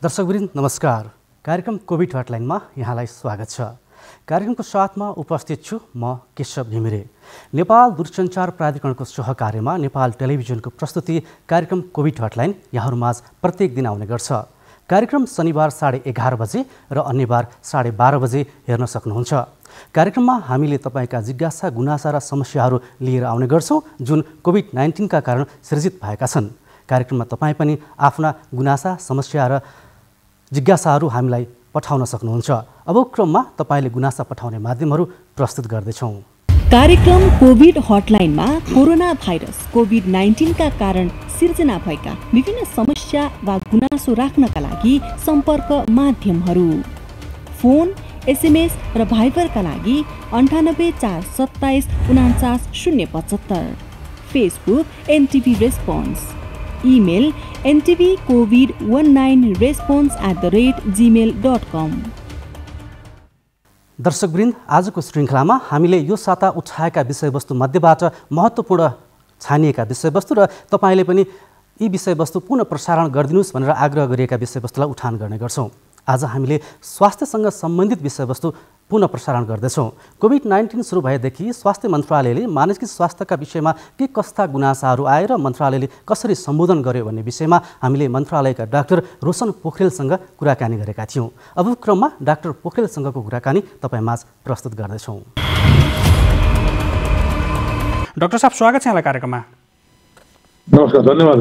दर्शकवृन्द नमस्कार। कार्यक्रम कोभिड हटलाइनमा यहाँलाई स्वागत छ। कार्यक्रमको साथमा उपस्थित छु म केशव घिमिरे। नेपाल दूरसञ्चार प्राधिकरणको सहकार्यमा नेपाल टेलिभिजनको प्रस्तुति कार्यक्रम कोभिड हटलाइन यहाँहरूमाझ प्रत्येक दिन आउने गर्छ। कार्यक्रम शनिबार 11:30 बजे र अन्यबार 12:30 बजे हेर्न सक्नुहुन्छ। कार्यक्रममा हामीले तपाईका जिज्ञासा, गुनासा र समस्याहरू लिएर आउने गर्छौं जुन कोभिड-19 का कारण सृजित भएका छन्। कार्यक्रममा तपाईं पनि आफ्ना गुनासा, समस्या र जिज्ञासाहरू हामीलाई पठाउन सक्नुहुन्छ। अब क्रममा तपाईले गुनासा पठाउने माध्यमहरू प्रस्तुत गर्दैछौँ। कार्यक्रम कोभिड हटलाइनमा कोरोना भाइरस कोभिड-19 का कारण सिर्जना भएका विभिन्न समस्या वा गुनासो राख्नका लागि सम्पर्क माध्यमहरू: फोन, एसएमएस र भाइबरका लागि 98 427 49 075, Facebook NTV response, email ntvcovid19response@gmail.com। दर्शकवृन्द, आजको श्रृङ्खलामा हामीले यो साता उठाएका विषयवस्तु मध्येबाट महत्त्वपूर्ण छानिएका विषयवस्तु र तपाईले पनि यी विषयवस्तु पुनः प्रसारण गरिदिनुस् भनेर आग्रह गरिएका विषयवस्तुलाई उठान गर्ने गर्छौं। आज हामीले स्वास्थ्यसँग सम्बन्धित विषयवस्तु पुनः प्रसारण गर्दैछौँ। कोभिड-19 सुरु भएदेखि स्वास्थ्य मन्त्रालयले मानसिक स्वास्थ्यका विषयमा के कस्ता गुनासाहरू आए र मन्त्रालयले कसरी सम्बोधन गर्यो भन्ने विषयमा हामीले मन्त्रालयका डाक्टर रोशन पोखरेलसँग कुराकानी गरेका थियौँ। अब क्रममा डाक्टर पोखरेलसँगको कुराकानी तपाईमाझ प्रस्तुत गर्दैछौँ। डाक्टर साहब, स्वागत छ यहाँलाई कार्यक्रममा। नमस्कार, धन्यवाद।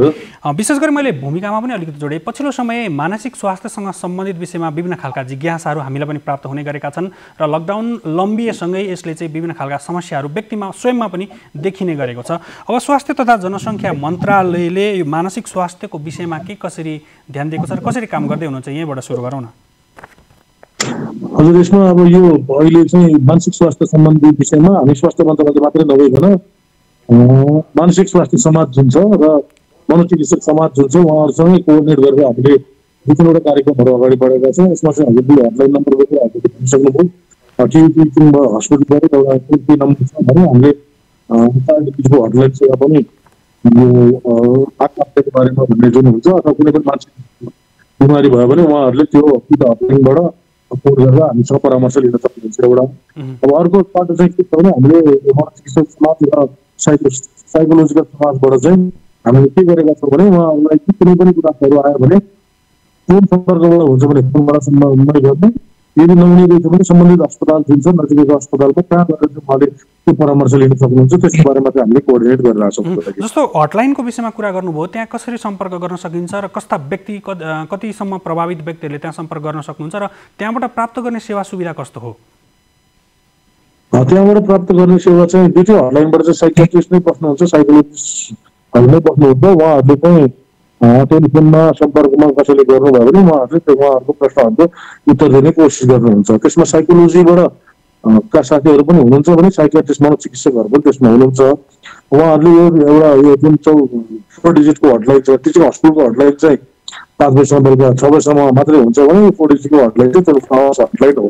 विशेष गरी मैले भूमिकामा पनि अलिकति जोडेँ। पछिल्लो समय मानसिक स्वास्थ्यसँग सम्बन्धित विषयमा विभिन्न खालका जिज्ञासाहरू हामीलाई पनि प्राप्त हुने गरेका छन् र लकडाउन लम्बिएसँगै यसले चाहिँ विभिन्न खालका समस्याहरू व्यक्तिमा स्वयंमा पनि देखिने गरेको छ। अब स्वास्थ्य तथा जनसङ्ख्या मन्त्रालयले यो मानसिक स्वास्थ्यको विषयमा के कसरी ध्यान दिएको छ र कसरी काम गर्दै हुनुहुन्छ, यहीँबाट सुरु गरौँ न। हजुर, यसमा अब यो अहिले चाहिँ मानसिक स्वास्थ्य सम्बन्धी विषयमा हामी स्वास्थ्य मन्त्रालय मात्रै नभइकन मानसिक स्वास्थ्य समाज जुन छ र मनोचिकित्सक समाज जुन छ उहाँहरूसँगै कोअर्डिनेट गरेर हामीले दुई तीनवटा कार्यक्रमहरू अगाडि बढेका छौँ। यसमा चाहिँ हामीले हटलाइन नम्बर दिएर हामीले भनिसक्नुभयो। टिभी हस्पिटलबाट एउटा टोल नम्बर छ भने हामीले डायबिटिजको हटलाइन सेवा पनि यो आत्महत्याको बारेमा भन्ने जुन हुन्छ अथवा कुनै पनि मानसिक बिमारी भयो भने उहाँहरूले त्यो हटलाइनबाट फोन गरेर हामीसँग परामर्श लिन सक्नुहुन्छ एउटा। अब अर्को पाटो चाहिँ के छ भने हामीले मनोचिकित्सक समाज र साइकोलोजिकल समाजबाट चाहिँ हामीले के गरेका छौँ भने उहाँहरूलाई कुनै पनि कुराहरू आयो भने फोन सम्पर्कबाट हुन्छ भने फोनबाट सम्पर्क गर्ने, यदि नहुने रहेछ भने सम्बन्धित अस्पताल जुन छ नजिकैको अस्पतालमा त्यहाँ गएर चाहिँ उहाँले त्यो परामर्श लिन सक्नुहुन्छ। त्यसको बारेमा चाहिँ हामीले कोअर्डिनेट गरिरहेको छौँ। जस्तो हटलाइनको विषयमा कुरा गर्नुभयो, त्यहाँ कसरी सम्पर्क गर्न सकिन्छ र कस्ता व्यक्ति कतिसम्म प्रभावित व्यक्तिहरूले त्यहाँ सम्पर्क गर्न सक्नुहुन्छ र त्यहाँबाट प्राप्त गर्ने सेवा सुविधा कस्तो हो? त्यहाँबाट प्राप्त गर्ने सेवा चाहिँ दुईटै हटलाइनबाट चाहिँ साइकियाट्रिस्ट नै बस्नुहुन्छ, साइकोलोजिस्टहरू नै बस्नुहुन्छ। उहाँहरूले चाहिँ टेलिफोनमा सम्पर्कमा कसैले गर्नुभयो भने उहाँहरूले उहाँहरूको प्रश्नहरूको उत्तर दिने कोसिस गर्नुहुन्छ। त्यसमा साइकोलोजीबाट का साथीहरू पनि हुनुहुन्छ भने साइकियाट्रिस्ट मनोचिकित्सकहरू पनि त्यसमा हुनुहुन्छ। उहाँहरूले यो एउटा यो जुन 4 डिजिटको हटलाइन छ, टिचिङ हस्पिटलको हटलाइन चाहिँ 5 बजीसम्म बेलुका 6 बजीसम्म मात्रै हुन्छ भने 4 डिजिटको हटलाइन चाहिँ त्यो हटलाइन हो।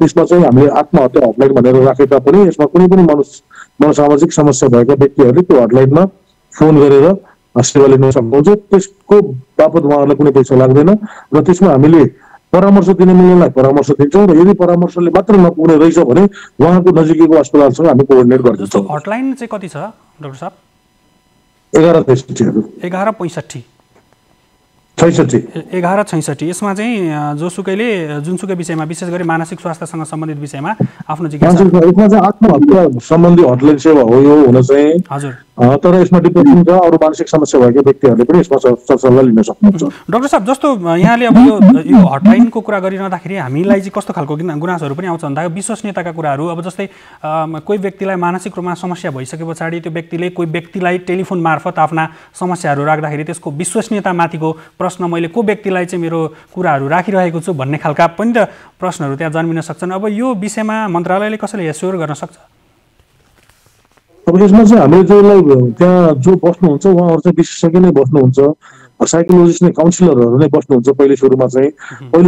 यसमा चाहिँ हामीले आत्महत्या हटलाइन भनेर राखेका पनि यसमा कुनै पनि मनोसामाजिक समस्या भएका व्यक्तिहरूले त्यो हटलाइनमा फोन गरेर सेवा लिन सक्नुहुन्छ। त्यसको बापत उहाँहरूलाई कुनै पैसा लाग्दैन र त्यसमा हामीले परामर्श दिने मिल्नेलाई परामर्श दिन्छौँ र यदि परामर्शले मात्र नपुग्ने रहेछ भने उहाँको नजिकैको अस्पतालसँग हामी कोअर्डिनेट गर्छौँ। हटलाइन चाहिँ कति छ डाक्टर साहब? 1165 1166। यसमा चाहिँ जुनसुकै विषयमा विशेष गरी मानसिक स्वास्थ्यसँग सम्बन्धित विषयमा आफ्नो जिज्ञासा, यसमा चाहिँ आत्महत्या सम्बन्धी हटलाइन सेवा हो यो हुन चाहिँ। हजुर, तर यसमा डिप्रेसन र अरू मानसिक समस्या भएका व्यक्तिहरूले पनि यसमा सरसल्लाह लिन सक्नुहुन्छ। डाक्टर साहब, जस्तो यहाँले अब यो हटलाइनको कुरा गरिरहँदाखेरि हामीलाई चाहिँ कस्तो खालको गुनासोहरू पनि आउँछ भन्दा विश्वसनीयताका कुराहरू, अब जस्तै कोही व्यक्तिलाई मानसिक रूपमा समस्या भइसके पछाडि त्यो व्यक्तिले कोही व्यक्तिलाई टेलिफोन मार्फत आफ्ना समस्याहरू राख्दाखेरि त्यसको विश्वसनीयतामाथिको प्रश्न, मैले को व्यक्तिलाई चाहिँ मेरो कुराहरू राखिरहेको छु भन्ने खालका पनि त प्रश्नहरू त्यहाँ जन्मिन सक्छन्। अब यो विषयमा मन्त्रालयले कसरी एस्योर गर्न सक्छ? अब यसमा चाहिँ हामीले त्यहाँ जो बस्नुहुन्छ उहाँहरू चाहिँ विशेषज्ञ नै बस्नुहुन्छ, साइकोलोजिस्ट नै, काउन्सिलरहरू नै बस्नुहुन्छ। पहिले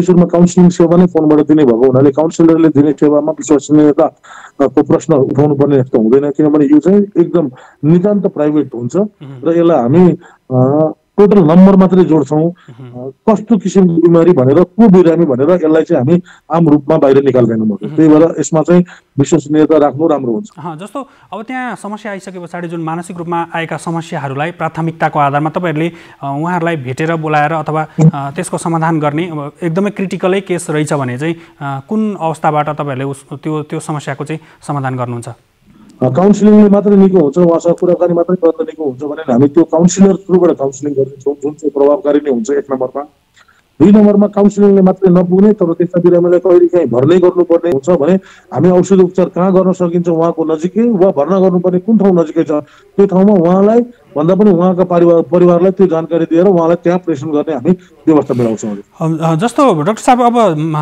सुरुमा काउन्सिलिङ सेवा नै फोनबाट दिने भएको हुनाले काउन्सिलरले दिने सेवामा विश्वसनीयताको प्रश्न उठाउनु पर्ने जस्तो हुँदैन, किनभने यो चाहिँ एकदम नितान्त प्राइभेट हुन्छ र यसलाई हामी टोटल नम्बर मात्रै जोड्छौँ कस्तो किसिमको बिमारी भनेर को बिरामी भनेर यसलाई चाहिँ हामी आम रूपमा बाहिर निकाल्दैनौँ। त्यही भएर यसमा चाहिँ विश्वसनीयता राख्नु राम्रो हुन्छ। जस्तो अब त्यहाँ समस्या आइसके पछाडि जुन मानसिक रूपमा आएका समस्याहरूलाई प्राथमिकताको आधारमा तपाईँहरूले उहाँहरूलाई भेटेर बोलाएर अथवा त्यसको समाधान गर्ने एकदमै क्रिटिकलै केस रहेछ भने चाहिँ कुन अवस्थाबाट तपाईँहरूले त्यो समस्याको चाहिँ समाधान गर्नुहुन्छ? काउन्सिलिङले मात्रै निको हुन्छ, उहाँसँग कुराकानी मात्रै गर्दा निको हुन्छ भने हामी त्यो काउन्सिलर थ्रुबाट काउन्सिलिङ गरिदिन्छौँ, जुन चाहिँ प्रभावकारी नै हुन्छ 1 नम्बरमा। 2 नम्बरमा काउन्सिलिङले मात्रै नपुग्ने तर त्यस्ता बिरामीलाई कहिले काहीँ भर्नै गर्नुपर्ने हुन्छ भने हामी औषधि उपचार कहाँ गर्न सकिन्छ उहाँको नजिकै वा भर्ना गर्नुपर्ने कुन ठाउँ नजिकै छ त्यो ठाउँमा उहाँलाई भन्दा पनि उहाँका परिवारलाई त्यो जानकारी दिएर उहाँलाई त्यहाँ प्रेषण गर्ने हामी व्यवस्था मिलाउँछौँ। जस्तो डाक्टर साहब, अब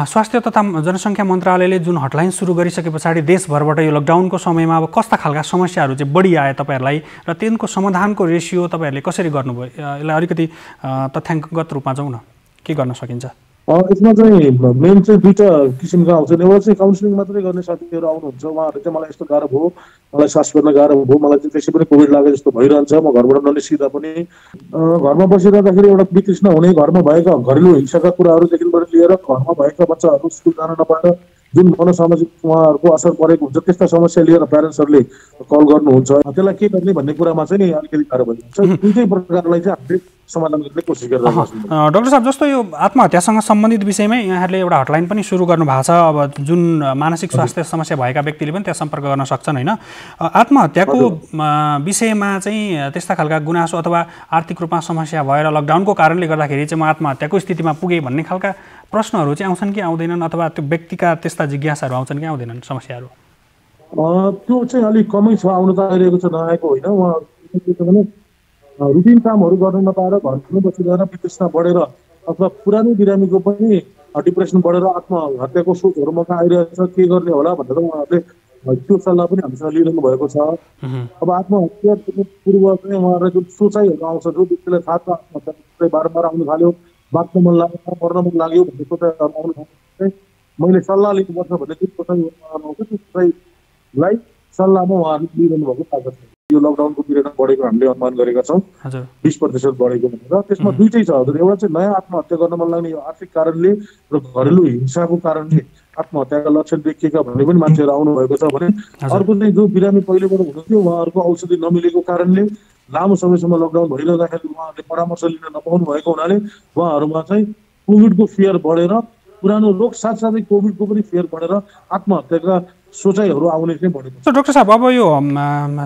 स्वास्थ्य तथा जनसङ्ख्या मन्त्रालयले जुन हटलाइन सुरु गरिसके पछाडि देशभरबाट यो लकडाउनको समयमा अब कस्ता खालका समस्याहरू चाहिँ बढी आए तपाईँहरूलाई र तिनको समाधानको रेसियो तपाईँहरूले कसरी गर्नुभयो? यसलाई अलिकति तथ्याङ्कगत रूपमा जाउँ न, के गर्न सकिन्छ? यसमा चाहिँ मेन चाहिँ 2टा किसिमका आउँछन्। एउटा चाहिँ काउन्सिलिङ मात्रै गर्ने साथीहरू आउनुहुन्छ, उहाँहरू चाहिँ मलाई यस्तो गाह्रो भयो, मलाई सास फेर्न गाह्रो भयो, मलाई चाहिँ त्यसै पनि कोभिड लागे जस्तो भइरहन्छ, म घरबाट ननिस्किँदा पनि घरमा बसिरहँदाखेरि एउटा वितृष्णा हुने, घरमा भएका घरेलु हिंसाका कुराहरूदेखिबाट लिएर घरमा भएका बच्चाहरू स्कुल जान नपाएर जुन मनोसामाजिक उहाँहरूको असर परेको हुन्छ त्यस्ता समस्या लिएर प्यारेन्ट्सहरूले कल गर्नुहुन्छ। त्यसलाई के गर्ने भन्ने कुरामा चाहिँ नि अलिकति गाह्रो भइन्छ। दुईटै प्रकारलाई चाहिँ हामीले समाधान गर्ने कोसिस गरिरहेको छौँ। डाक्टर साहब, जस्तो यो आत्महत्यासँग सम्बन्धित विषयमै यहाँहरूले एउटा हटलाइन पनि सुरु गर्नु भएको छ। अब जुन मानसिक स्वास्थ्य समस्या भएका व्यक्तिले पनि त्यहाँ सम्पर्क गर्न सक्छन् होइन? आत्महत्याको विषयमा चाहिँ त्यस्ता खालका गुनासो अथवा आर्थिक रूपमा समस्या भएर लकडाउनको कारणले गर्दाखेरि चाहिँ म आत्महत्याको स्थितिमा पुगेँ भन्ने खालका प्रश्नहरू चाहिँ आउँछन् कि आउँदैनन्, अथवा त्यो व्यक्तिका त्यस्ता जिज्ञासाहरू आउँछन् कि आउँदैनन् समस्याहरू? त्यो चाहिँ अलिक कमै छ, आउनु त आइरहेको छ, नआएको होइन। उहाँहरू रुटिन कामहरू गर्न नपाएर घरमै बसिरहेर वितृष्णा बढेर अथवा पुरानो बिरामीको पनि डिप्रेसन बढेर आत्महत्याको सोचहरू ममा आइरहेछ, के गर्ने होला भनेर उहाँहरूले त्यो सल्लाह पनि हामीसँग लिइरहनु भएको छ। अब आत्महत्या पूर्व चाहिँ उहाँहरूलाई जुन सोचाइहरू आउँछ, जो व्यक्तिलाई थाहा छ आत्महत्या बारम्बार आउनु थाल्यो, बाँच्न मन लाग्यो, मर्न मन लाग्यो भन्ने सोचाइहरू आउनु थाल्यो, मैले सल्लाह लिनुपर्छ भन्ने जुन सोचाइ आउँछ त्यो सोचाइलाई सल्लाहमा उहाँहरूले लिइरहनु भएको ताकत छ। यो लकडाउनको पिरियडमा बढेको हामीले अनुमान गरेका छौँ 20% बढेको भनेर। त्यसमा दुईटै छ हजुर, एउटा चाहिँ नयाँ आत्महत्या गर्न मन लाग्ने यो आर्थिक कारणले र घरेलु हिंसाको कारणले आत्महत्याका लक्षण देखिएका भन्ने पनि मान्छेहरू आउनु भएको छ भने अर्को चाहिँ जो बिरामी पहिलेबाट हुनुहुन्थ्यो उहाँहरूको औषधि नमिलेको कारणले लामो समयसम्म लकडाउन भइरहँदाखेरि उहाँहरूले परामर्श लिन नपाउनु भएको हुनाले उहाँहरूमा चाहिँ कोभिडको फियर बढेर पुरानो रोग साथसाथै कोभिडको पनि फियर बढेर आत्महत्याका सोचाइहरू आउने चाहिँ बढेको छ। डाक्टर साहब, अब यो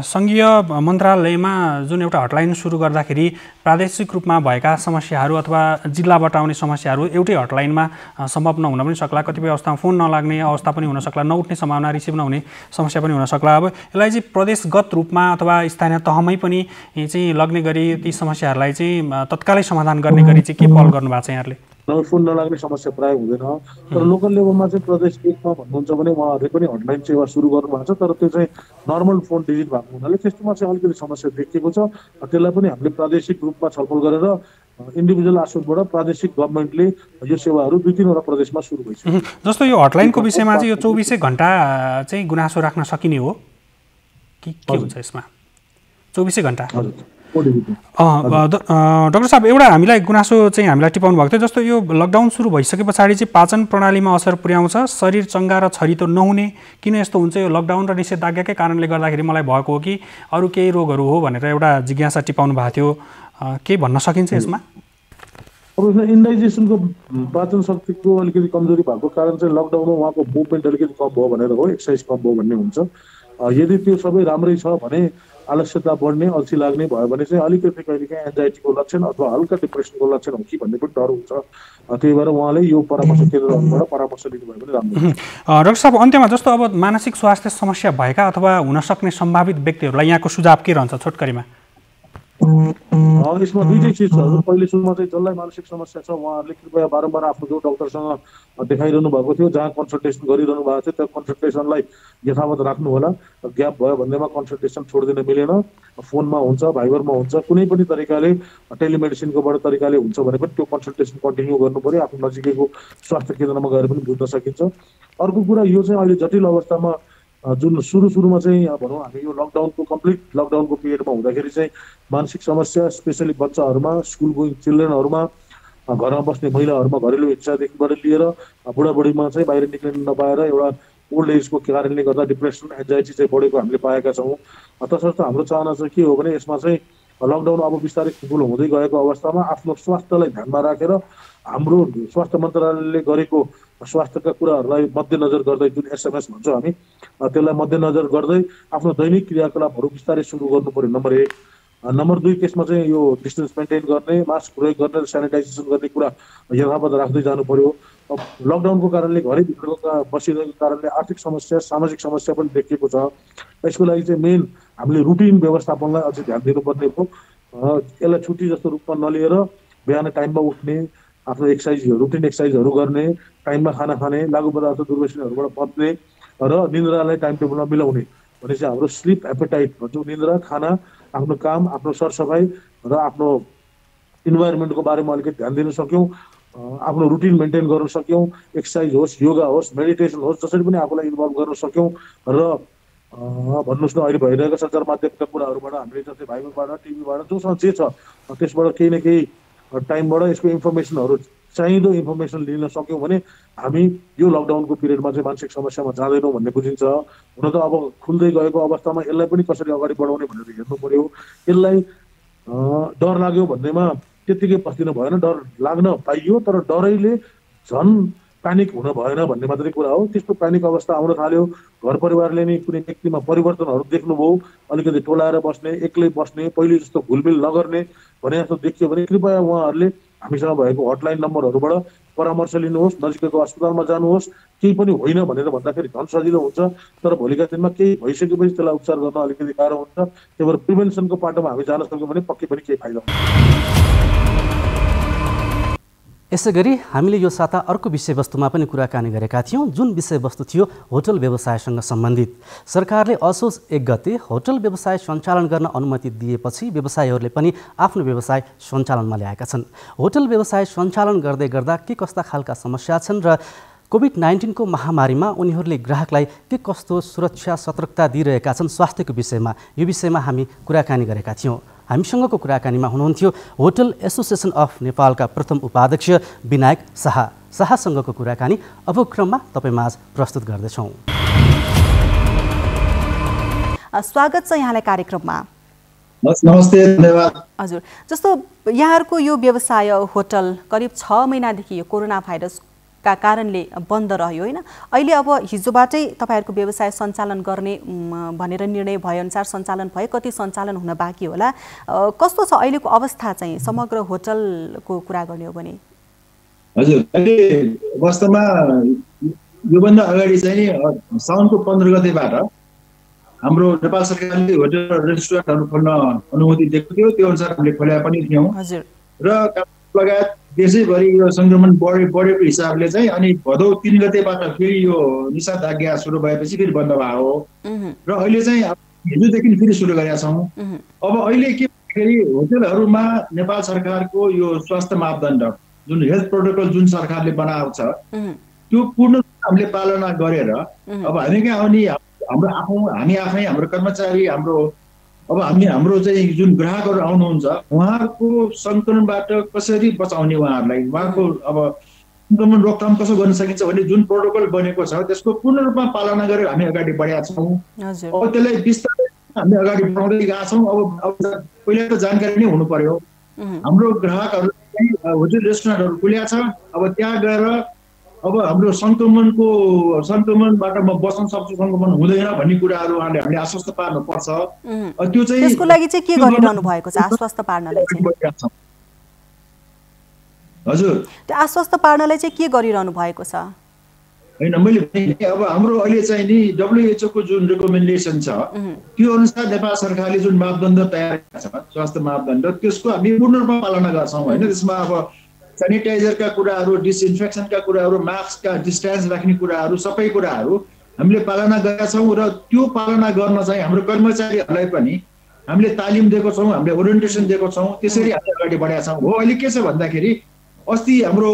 सङ्घीय मन्त्रालयमा जुन एउटा हटलाइन सुरु गर्दाखेरि प्रादेशिक रूपमा भएका समस्याहरू अथवा जिल्लाबाट आउने समस्याहरू एउटै हटलाइनमा सम्भव नहुन पनि सक्ला, कतिपय अवस्थामा फोन नलाग्ने अवस्था पनि हुन सक्ला, नउठ्ने सम्भावना, रिसिभ नहुने समस्या पनि हुन सक्ला। अब यसलाई चाहिँ प्रदेशगत रूपमा अथवा स्थानीय तहमै पनि चाहिँ लग्ने गरी ती समस्याहरूलाई चाहिँ तत्कालै समाधान गर्ने गरी चाहिँ के पहल गर्नुभएको छ यहाँहरूले? फोन नलाग्ने समस्या प्राय हुँदैन, तर लोकल लेभलमा चाहिँ प्रदेश 1मा भन्नुहुन्छ भने उहाँहरूले पनि हटलाइन सेवा सुरु गर्नुभएको छ, तर त्यो चाहिँ नर्मल फोन डिजिट भएको हुनाले त्यस्तोमा चाहिँ अलिकति समस्या देखिएको छ। त्यसलाई पनि हामीले प्रादेशिक रूपमा छलफल गरेर इन्डिभिजुअल आस्पेक्टबाट प्रादेशिक गभर्मेन्टले यो सेवाहरू 2-3वटा प्रदेशमा सुरु भइसक्यो। जस्तो यो हटलाइनको विषयमा चाहिँ यो 24 घण्टा चाहिँ गुनासो राख्न सकिने हो कि के हुन्छ यसमा? 24 घण्टा डाक्टर साहब, एउटा हामीलाई गुनासो चाहिँ हामीलाई टिपाउनु भएको थियो, जस्तो यो लकडाउन सुरु भइसके पछाडि चाहिँ पाचन प्रणालीमा असर पुर्याउँछ, शरीर चङ्गा र छरितो नहुने, किन यस्तो हुन्छ? यो लकडाउन र निषेधाज्ञाकै कारणले गर्दाखेरि मलाई भएको हो कि अरू केही रोगहरू हो भनेर एउटा जिज्ञासा टिपाउनु भएको थियो, के भन्न सकिन्छ यसमा? अब यसमा इन्डाइजेसनको पाचन शक्तिको अलिकति कमजोरी भएको कारण चाहिँ लकडाउनमा उहाँको मुभमेन्ट अलिकति कम भयो भनेर हो, एक्सर्साइज कम भयो भन्ने हुन्छ। यदि त्यो सबै राम्रै छ भने आलस्यता बढ्ने, अल्छी लाग्ने भयो भने चाहिँ अलिकति कहिलेकाहीँ एन्जाइटीको लक्षण अथवा हल्का डिप्रेसनको लक्षण हो कि भन्ने पनि डर हुन्छ। त्यही भएर उहाँले यो परामर्श केन्द्रबाट परामर्श लिनुभयो भने राम्रो। डाक्टर साहब, अन्त्यमा जस्तो अब मानसिक स्वास्थ्य समस्या भएका अथवा हुन सक्ने सम्भावित व्यक्तिहरूलाई यहाँको सुझाव के रहन्छ छोटकरीमा? यसमा दुईटै चिज छ। पहिलो सुरुमा चाहिँ जसलाई मानसिक समस्या छ उहाँहरूले कृपया बारम्बार आफ्नो जो डाक्टरसँग देखाइरहनु भएको थियो, जहाँ कन्सल्टेसन गरिरहनु भएको थियो त्यो कन्सल्टेसनलाई यथावत राख्नु होला। ग्याप भयो भन्दैमा कन्सल्टेसन छोडिदिन मिलेन, फोनमा हुन्छ, भाइबरमा हुन्छ, कुनै पनि तरिकाले टेलिमेडिसिनकोबाट तरिकाले हुन्छ भने पनि त्यो कन्सल्टेसन कन्टिन्यू गर्नु पर्यो। आफ्नो नजिकैको स्वास्थ्य केन्द्रमा गएर पनि बुझ्न सकिन्छ। अर्को कुरा यो चाहिँ अहिले जटिल अवस्थामा जुन सुरुमा चाहिँ भनौँ हामी यो लकडाउनको कम्प्लिट लकडाउनको पिरियडमा हुँदाखेरि चाहिँ मानसिक समस्या स्पेसली बच्चाहरूमा स्कुल गोइङ चिल्ड्रेनहरूमा घरमा बस्ने महिलाहरूमा घरेलु हिंसादेखिबाट लिएर बुढाबुढीमा चाहिँ बाहिर निक्लिन नपाएर एउटा ओल्ड एजको कारणले गर्दा डिप्रेसन एन्जाइटी चाहिँ बढेको हामीले पाएका छौँ। तसर्थ हाम्रो चाहना चाहिँ के हो भने यसमा चाहिँ लकडाउन अब बिस्तारै खुकुलो हुँदै गएको अवस्थामा आफ्नो स्वास्थ्यलाई ध्यानमा राखेर हाम्रो स्वास्थ्य मन्त्रालयले गरेको स्वास्थ्यका कुराहरूलाई मध्यनजर गर्दै जुन SMS भन्छौँ हामी त्यसलाई मध्यनजर गर्दै आफ्नो दैनिक क्रियाकलापहरू बिस्तारै सुरु गर्नु पर्यो नम्बर 1। नम्बर 2 त्यसमा चाहिँ यो डिस्टेन्स मेन्टेन गर्ने मास्क प्रयोग गर्ने र सेनिटाइजेसन गर्ने कुरा यथावत राख्दै जानु पर्यो। लकडाउनको कारणले घरैभित्रको बसिरहेको कारणले आर्थिक समस्या सामाजिक समस्या पनि देखिएको छ। यसको लागि चाहिँ मेन हामीले रुटिन व्यवस्थापनलाई अझै ध्यान दिनुपर्ने हो। यसलाई छुट्टी जस्तो रूपमा नलिएर बिहान टाइममा उठ्ने आफ्नो रुटिन एक्सर्साइजहरू गर्ने टाइममा खाना खाने लागु पदार्थ दुर्व्यसनहरूबाट बच्ने र निन्द्रालाई टाइम टेबलमा मिलाउने भनेपछि हाम्रो स्लिप एपेटाइट भन्छौँ निन्द्रा खाना आफ्नो काम आफ्नो सरसफाइ र आफ्नो इन्भाइरोमेन्टको बारेमा अलिकति ध्यान दिन सक्यौँ आफ्नो रुटिन मेन्टेन गर्न सक्यौँ एक्सर्साइज होस् योगा होस् मेडिटेसन होस् जसरी पनि आफूलाई इन्भल्भ गर्न सक्यौँ र भन्नुहोस् न अहिले भइरहेको सञ्चार माध्यमका कुराहरूबाट हामीले जस्तै भाइबरबाट टिभीबाट जोसँग जे छ त्यसबाट केही न केही टाइमबाट यसको इन्फर्मेसनहरू चाहिँदो इन्फर्मेसन लिन सक्यौँ भने हामी यो लकडाउनको पिरियडमा चाहिँ मानसिक समस्यामा जाँदैनौँ भन्ने बुझिन्छ। हुन त अब खुल्दै गएको अवस्थामा यसलाई पनि कसरी अगाडि बढाउने भनेर हेर्नु पर्यो। यसलाई डर लाग्यो भन्नेमा त्यत्तिकै बस्दिन भएन, डर लाग्न पाइयो तर डरैले झन् प्यानिक हुन भएन भन्ने मात्रै कुरा हो। त्यस्तो प्यानिक अवस्था आउन थाल्यो घर परिवारले नै कुनै व्यक्तिमा परिवर्तनहरू देख्नुभयो अलिकति टोलाएर बस्ने एक्लै बस्ने पहिले जस्तो घुलमिल नगर्ने भने जस्तो देखियो भने कृपया उहाँहरूले हामीसँग भएको हटलाइन नम्बरहरूबाट परामर्श लिनुहोस् नजिकैको अस्पतालमा जानुहोस्। केही पनि होइन भनेर भन्दाखेरि झन् सजिलो हुन्छ तर भोलिका दिनमा केही भइसकेपछि त्यसलाई उपचार गर्न अलिकति गाह्रो हुन्छ। त्यही भएर प्रिभेन्सनको पाटोमा हामी जान सक्यौँ भने पक्कै पनि केही फाइदा हुन्छ। यसै गरी हामीले यो साता अर्को विषयवस्तुमा पनि कुराकानी गरेका थियौँ जुन विषयवस्तु थियो होटल व्यवसायसँग सम्बन्धित। सरकारले असोज 1 गते होटल व्यवसाय सञ्चालन गर्न अनुमति दिएपछि व्यवसायीहरूले पनि आफ्नो व्यवसाय सञ्चालनमा ल्याएका छन्। होटल व्यवसाय सञ्चालन गर्दै गर्दा के कस्ता खालका समस्या छन् र कोभिड-19 को महामारीमा उनीहरूले ग्राहकलाई के कस्तो सुरक्षा सतर्कता दिइरहेका छन् स्वास्थ्यको विषयमा यो विषयमा हामी कुराकानी गरेका थियौँ। हामीसँगको कुराकानीमा हुनुहुन्थ्यो होटल एसोसिएसन अफ नेपालका प्रथम उपाध्यक्ष विनायक शाहसँगको कुराकानी अब क्रममा तपाईँमाझ प्रस्तुत गर्दैछौँ। स्वागत छ यहाँलाई कार्यक्रममा। नमस्ते, धन्यवाद। हजुर, जस्तो यहाँहरूको यो व्यवसाय होटल करिब 6 महिनादेखि यो कोरोना भाइरस का कारणले बन्द रह्यो होइन। अहिले अब हिजोबाटै तपाईहरुको व्यवसाय सञ्चालन गर्ने भनेर निर्णय भए अनुसार सञ्चालन भए, कति सञ्चालन हुन बाँकी होला, कस्तो छ अहिलेको अवस्था चाहिँ समग्र होटलको कुरा गर्ने हो भने? हजुर, अहिले वास्तवमा योभन्दा अगाडि चाहिँ साउनको 15 गतेबाट हाम्रो नेपाल सरकारले होटल रेस्टुरेन्टहरू खोल्न अनुमति दिएको थियो। त्यो अनुसार हामीले खोलेका पनि थियौँ। हजुर, र लगायत देशैभरि यो संक्रमण बढेको हिसाबले चाहिँ अनि भदौ 3 गतेबाट फेरि यो निषेधाज्ञा सुरु भएपछि फेरि बन्द भयो हो। र अहिले चाहिँ हिजोदेखि फेरि सुरु गरेका छौँ। अब अहिले के भन्दाखेरि होटलहरूमा नेपाल सरकारको यो स्वास्थ्य मापदण्ड जुन हेल्थ प्रोटोकल जुन सरकारले बनाएको छ त्यो पूर्ण हामीले पालना गरेर अब हामी कहाँ आउने हामी आफै हाम्रो कर्मचारी अब हाम्रो चाहिँ जुन ग्राहकहरू आउनुहुन्छ उहाँहरूको संक्रमणबाट कसरी बचाउने, उहाँको अब संक्रमण रोकथाम कसो गर्न सकिन्छ भन्ने जुन प्रोटोकल बनेको छ त्यसको पूर्ण रूपमा पालना गरेर हामी अगाडि बढेका छौँ। अब त्यसलाई बिस्तारै हामी अगाडि बढाउँदै गएका छौँ। अब पहिला त जानकारी नै हुनु पर्यो। हाम्रो ग्राहकहरू होटल रेस्टुरेन्टहरू खुलेका छ। अब त्यहाँ गएर अब हाम्रो संक्रमणबाट म बच्न सक्छु, संक्रमण हुँदैन भन्ने कुराहरू हामीले आश्वस्त पार्नु पर्छ। त्यो चाहिँ त्यसको लागि चाहिँ के गरिरहनु भएको छ आश्वस्त पार्नलाई चाहिँ? हजुर, त्यो आश्वस्त पार्नलाई चाहिँ के गरिरहनु भएको छ? हैन, मैले भने अब हाम्रो अहिले चाहिँ नि WHO को जुन रिकमेन्डेसन छ त्यो अनुसार नेपाल सरकारले जुन मापदण्ड तयार गरेको छ स्वास्थ्य मापदण्ड त्यसको हामी पूर्ण रूपमा पालना गर्छौँ हैन। त्यसमा अब सेनिटाइजरका कुराहरू, डिसइन्फेक्सनका कुराहरू, मास्कका डिस्टेन्स राख्ने कुराहरू, सबै कुराहरू हामीले पालना गरेका छौँ। र त्यो पालना गर्न चाहिँ हाम्रो कर्मचारीहरूलाई पनि हामीले तालिम दिएको छौँ, हामीले ओरिएन्टेसन दिएको छौँ। त्यसरी हामी अगाडि बढेका छौँ। हो अहिले के छ भन्दाखेरि अस्ति हाम्रो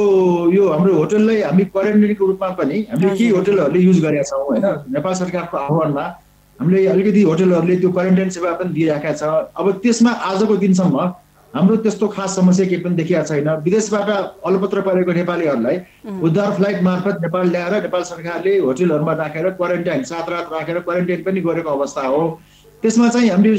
होटललाई हामी क्वारेन्टाइनको रूपमा पनि हामीले केही होटलहरूले युज गरेका छौँ होइन। नेपाल सरकारको आह्वानमा हामीले अलिकति होटलहरूले त्यो क्वारेन्टाइन सेवा पनि दिइराखेका छ। अब त्यसमा आजको दिनसम्म हाम्रो त्यस्तो खास समस्या केही पनि देखिएको छैन। विदेशबाट अलपत्र परेको नेपालीहरूलाई उद्धार फ्लाइट मार्फत नेपाल ल्याएर नेपाल सरकारले होटलहरूमा राखेर क्वारेन्टाइन 7 रात राखेर क्वारेन्टाइन पनि गरेको अवस्था हो। त्यसमा चाहिँ हामीले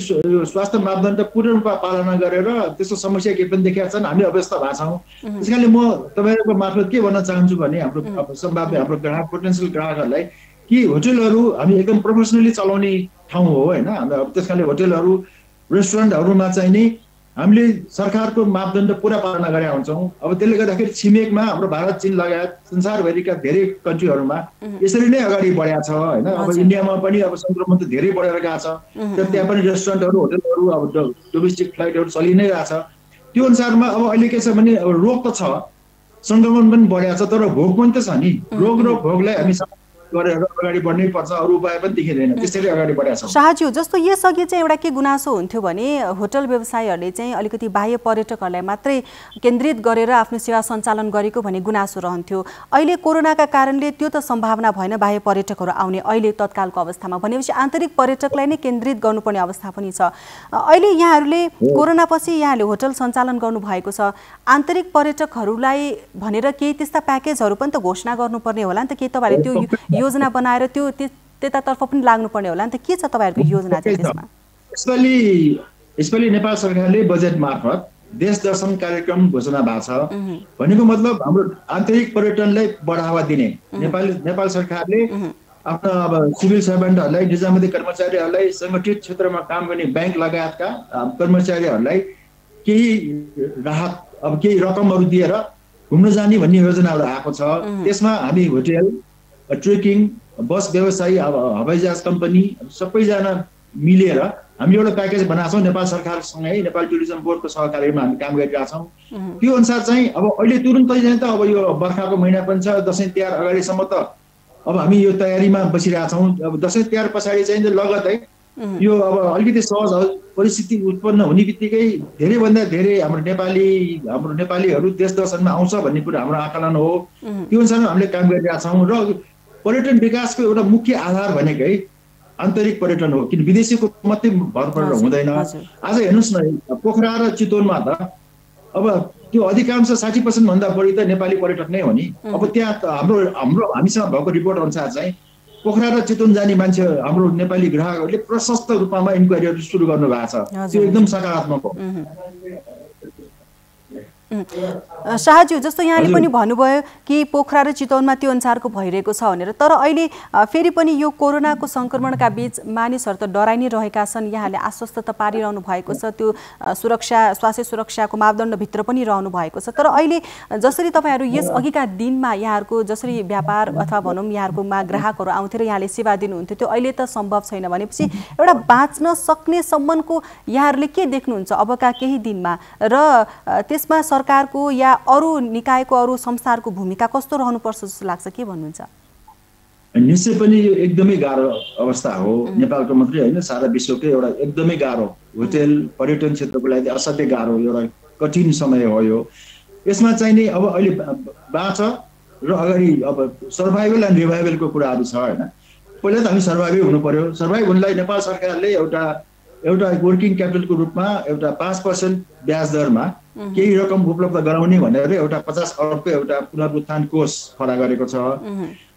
स्वास्थ्य मापदण्ड पूर्ण रूपमा पालना गरेर त्यस्तो समस्या केही पनि देखेका छन्, हामी अवस्था भएको छौँ। त्यस कारणले म तपाईँहरूको मार्फत के भन्न चाहन्छु भने हाम्रो सम्भाव्य हाम्रो ग्राहक पोटेन्सियल ग्राहकहरूलाई कि होटलहरू हामी एकदम प्रोफेसनली चलाउने ठाउँ हो होइन। त्यस कारणले होटलहरू रेस्टुरेन्टहरूमा चाहिँ नि हामीले सरकारको मापदण्ड पुरा पालना गरेका हुन्छौँ। अब त्यसले गर्दाखेरि छिमेकमा हाम्रो भारत चीन लगायत संसारभरिका धेरै कन्ट्रीहरूमा यसरी नै अगाडि बढेको छ होइन। अब इन्डियामा पनि अब सङ्क्रमण त धेरै बढेर गएको छ, तर त्यहाँ पनि रेस्टुरेन्टहरू होटलहरू अब डोमेस्टिक फ्लाइटहरू चलि नै रहेछ। त्यो अनुसारमा अब अहिले के छ भने अब रोग त छ, सङ्क्रमण पनि बढेको छ, तर भोग पनि त छ नि। रोग र भोगलाई हामी गरेर अगाडि बढ्नै पर्छ, अरू उपाय पनि देखिँदैन, त्यसरी अगाडि बढेका छौँ। शाहज्यू, जस्तो यसअघि चाहिँ एउटा के गुनासो हुन्थ्यो भने होटल व्यवसायीहरूले चाहिँ अलिकति बाह्य पर्यटकहरूलाई मात्रै केन्द्रित गरेर आफ्नो सेवा सञ्चालन गरेको भन्ने गुनासो रहन्थ्यो। अहिले कोरोनाका कारणले त्यो त सम्भावना भएन बाह्य पर्यटकहरू आउने अहिले तत्कालको अवस्थामा, भनेपछि आन्तरिक पर्यटकलाई नै केन्द्रित गर्नुपर्ने अवस्था पनि छ। अहिले यहाँहरूले कोरोनापछि यहाँले होटल सञ्चालन गर्नुभएको छ, आन्तरिक पर्यटकहरूलाई भनेर केही त्यस्ता प्याकेजहरू पनि त घोषणा गर्नुपर्ने होला नि त। के तपाईँहरूले त्यो योजना बनाएर त्यो त्यतातर्फ पनि लाग्नुपर्ने होला नि त। के छ तपाईँहरूको योजना चाहिँ त्यसमा? यसपालि नेपाल सरकारले बजेट मार्फत देश दर्शन कार्यक्रम घोषणा भएको छ। भनेको मतलब हाम्रो आन्तरिक पर्यटनलाई बढावा दिने नेपाल सरकारले आफ्ना अब सिभिल सर्भेन्टहरूलाई, निजामती कर्मचारीहरूलाई, सङ्गठित क्षेत्रमा काम गर्ने ब्याङ्क लगायतका कर्मचारीहरूलाई केही राहत अब केही रकमहरू दिएर घुम्न जाने भन्ने योजनाहरू आएको छ। त्यसमा हामी होटल, ट्रेकिङ, बस व्यवसायी, अब हवाईजहाज कम्पनी सबैजना मिलेर हामी एउटा प्याकेज बनाएको छौँ। नेपाल सरकारसँगै नेपाल टुरिज्म बोर्डको सहकार्यमा हामी काम गरिरहेका छौँ। त्यो अनुसार चाहिँ अब अहिले तुरुन्तै चाहिँ त अब यो बर्खाको महिना पनि छ, दसैँ तिहार अगाडिसम्म त अब हामी यो तयारीमा बसिरहेका छौँ। अब दसैँ तिहार पछाडि चाहिँ लगतै यो अब अलिकति सहज परिस्थिति उत्पन्न हुने बित्तिकै धेरैभन्दा धेरै हाम्रो नेपालीहरू देश दर्शनमा आउँछ भन्ने कुरा हाम्रो आकलन हो। त्यो अनुसारमा हामीले काम गरिरहेका छौँ। र पर्यटन विकासको एउटा मुख्य आधार भनेकै आन्तरिक पर्यटन हो, किन विदेशीको मात्रै भर परेर हुँदैन। आज हेर्नुहोस् न, पोखरा र चितवनमा त अब त्यो अधिकांश 60% भन्दा बढी त नेपाली पर्यटक नै हो नि। अब त्यहाँ हामीसँग भएको रिपोर्ट अनुसार चाहिँ पोखरा र चितवन जाने मान्छे हाम्रो नेपाली ग्राहकहरूले प्रशस्त रूपमा इन्क्वायरीहरू सुरु गर्नु भएको छ। त्यो एकदम सकारात्मक हो। शाहज्यू, जस्तो यहाँले पनि भन्नुभयो कि पोखरा र चितवनमा त्यो अनुसारको भइरहेको छ भनेर, तर अहिले फेरि पनि यो कोरोनाको सङ्क्रमणका बीच मानिसहरू त डराइ नै रहेका छन्। यहाँले आश्वस्त त पारिरहनु भएको छ, त्यो स्वास्थ्य सुरक्षाको मापदण्डभित्र पनि रहनु भएको छ। तर अहिले जसरी तपाईँहरू यस अघिका दिनमा यहाँहरूको जसरी व्यापार अथवा भनौँ यहाँहरूकोमा ग्राहकहरू आउँथे र यहाँले सेवा दिनुहुन्थ्यो, त्यो अहिले त सम्भव छैन भनेपछि एउटा बाँच्न सक्ने सम्मको यहाँहरूले के देख्नुहुन्छ अबका केही दिनमा, र त्यसमा सरकारको या अरू निकायको अरू संस्थाहरूको भूमिका कस्तो रहनुपर्छ जस्तो लाग्छ? के भन्नुहुन्छ? निश्चय पनि यो एकदमै गाह्रो अवस्था हो। नेपालको मात्रै होइन, सारा विश्वकै एउटा एकदमै गाह्रो, होटेल पर्यटन क्षेत्रको लागि असाध्यै गाह्रो एउटा कठिन समय हो यो। यसमा चाहिँ नि अब अहिले बाँच र अगाडि अब सर्भाइभल एन्ड रिभाइभलको कुराहरू छ होइन। पहिला त हामी सर्भाइभै हुनु पर्यो। सर्भाइभ हुनलाई नेपाल सरकारले एउटा वर्किङ क्यापिटलको रूपमा एउटा 5% ब्याज दरमा केही रकम उपलब्ध गराउने भनेर एउटा 50 अरबको एउटा पुनरुत्थान कोष खडा गरेको छ।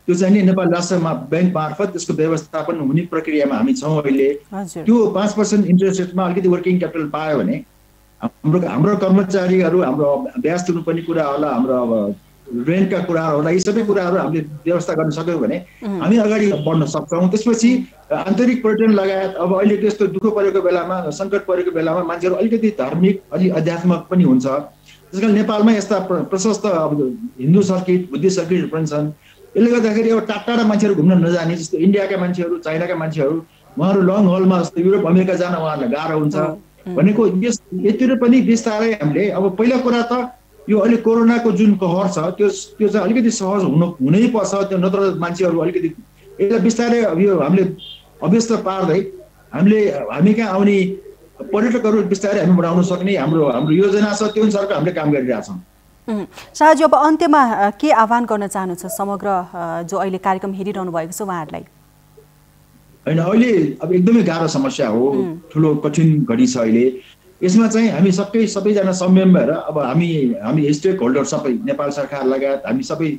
त्यो चाहिँ नि नेपाल राष्ट्र ब्याङ्क मार्फत त्यसको व्यवस्थापन हुने प्रक्रियामा हामी छौँ अहिले। त्यो 5% इन्ट्रेस्ट रेटमा अलिकति वर्किङ क्यापिटल पायो भने हाम्रो कर्मचारीहरू, हाम्रो ब्याज तिर्नुपर्ने कुरा होला, हाम्रो अब रेन्टका कुराहरू होला, यी सबै कुराहरू हामीले व्यवस्था गर्न सक्यौँ भने हामी अगाडि बढ्न सक्छौँ। त्यसपछि आन्तरिक पर्यटन लगायत अब अहिले त्यस्तो दुःख परेको बेलामा, सङ्कट परेको बेलामा मान्छेहरू अलिकति धार्मिक, अलि आध्यात्मिक पनि हुन्छ। त्यस कारण नेपालमा यस्ता प्रशस्त अब हिन्दू सर्किट, बुद्धिस्ट सर्किटहरू पनि छन्। यसले गर्दाखेरि अब टाढा मान्छेहरू घुम्न नजाने, जस्तो इन्डियाका मान्छेहरू, चाइनाका मान्छेहरू, उहाँहरू लङ हलमा जस्तो युरोप अमेरिका जान उहाँहरूलाई गाह्रो हुन्छ। भनेको यतिर पनि बिस्तारै हामीले अब पहिला कुरा त यो अहिले कोरोनाको जुन कहर छ त्यो चाहिँ अलिकति सहज हुनै पर्छ। त्यो नत्र मान्छेहरू अलिकति यसलाई बिस्तारै यो हामीले अभ्यस्त पार्दै हामी कहाँ आउने पर्यटकहरू बिस्तारै हामी बढाउन सक्ने हाम्रो योजना छ। त्यो अनुसारको हामीले काम गरिरहेका छौँ। शाहजी, अब अन्त्यमा के आह्वान गर्न चाहनुहुन्छ समग्र जो अहिले कार्यक्रम हेरिरहनु भएको छ उहाँहरूलाई? होइन, अहिले अब एकदमै गाह्रो समस्या हो, ठुलो कठिन घडी छ अहिले। यसमा चाहिँ हामी सबैजना संयम भएर अब हामी स्टेक होल्डर सबै नेपाल सरकार लगायत हामी सबै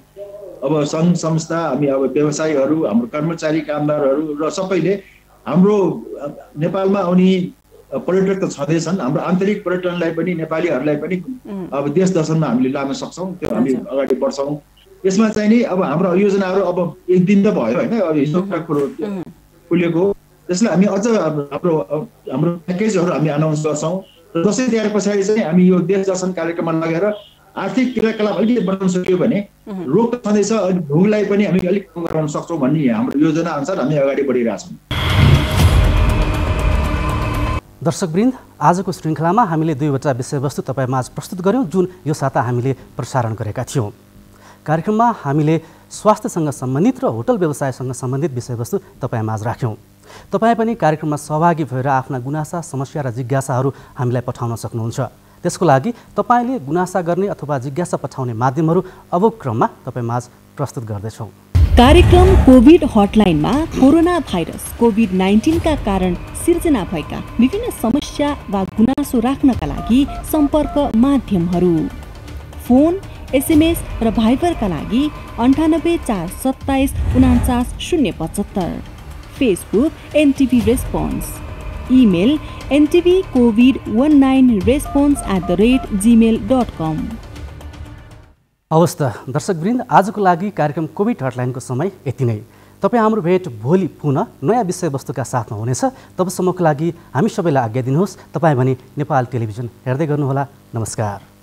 अब सङ्घ संस्था, हामी अब व्यवसायीहरू, हाम्रो कर्मचारी कामदारहरू र सबैले हाम्रो नेपालमा आउने पर्यटक त छँदैछन्, हाम्रो आन्तरिक पर्यटनलाई पनि नेपालीहरूलाई पनि अब देश दर्शनमा हामीले लान सक्छौँ, त्यो हामी अगाडि बढ्छौँ। यसमा चाहिँ नि अब हाम्रो योजनाहरू अब एक दिन त भयो होइन, अब हिजो कुरो खुलेको, त्यसलाई हामी अझ हाम्रो प्याकेजहरू हामी अनाउन्स गर्छौँ र दसैँ तिहार पछाडि चाहिँ हामी यो देश दर्शन कार्यक्रममा लगेर आर्थिक क्रियाकलाप अलिकति बढाउन सक्यो भने रोग छँदैछ, ढुङलाई पनि हामी अलिक कम गराउन सक्छौँ भन्ने हाम्रो योजना अनुसार हामी अगाडि बढिरहेछौँ। दर्शकवृन्द, आजको श्रृङ्खलामा हामीले 2वटा विषयवस्तु तपाईमाझ प्रस्तुत गर्यौँ जुन यो साता हामीले प्रसारण गरेका थियौँ। कार्यक्रममा हामीले स्वास्थ्यसँग सम्बन्धित र होटल व्यवसायसँग सम्बन्धित विषयवस्तु तपाईँमाझ राख्यौँ। तपाईँ पनि कार्यक्रममा सहभागी भएर आफ्ना गुनासा, समस्या र जिज्ञासाहरू हामीलाई पठाउन सक्नुहुन्छ। त्यसको लागि तपाईँले गुनासा गर्ने अथवा जिज्ञासा पठाउने माध्यमहरू अब क्रममा तपाईँमाझ प्रस्तुत गर्दैछौँ। कार्यक्रम कोभिड हटलाइनमा कोरोना भाइरस कोभिड-19 का कारण सिर्जना भएका विभिन्न समस्या वा गुनासो राख्नका लागि सम्पर्क माध्यमहरू: फोन, SMS र भाइबरका लागि 98 427 49 075, Facebook NTV response, email ntvcovid19response@gmail.com। हवस् त दर्शकवृन्द, आजको लागि कार्यक्रम कोभिड हटलाइनको समय यति नै। तपाईँ हाम्रो भेट भोलि पुनः नयाँ विषयवस्तुका साथमा हुनेछ। तबसम्मको लागि हामी सबैलाई आज्ञा दिनुहोस्। तपाईँ भने नेपाल टेलिभिजन हेर्दै गर्नुहोला। नमस्कार।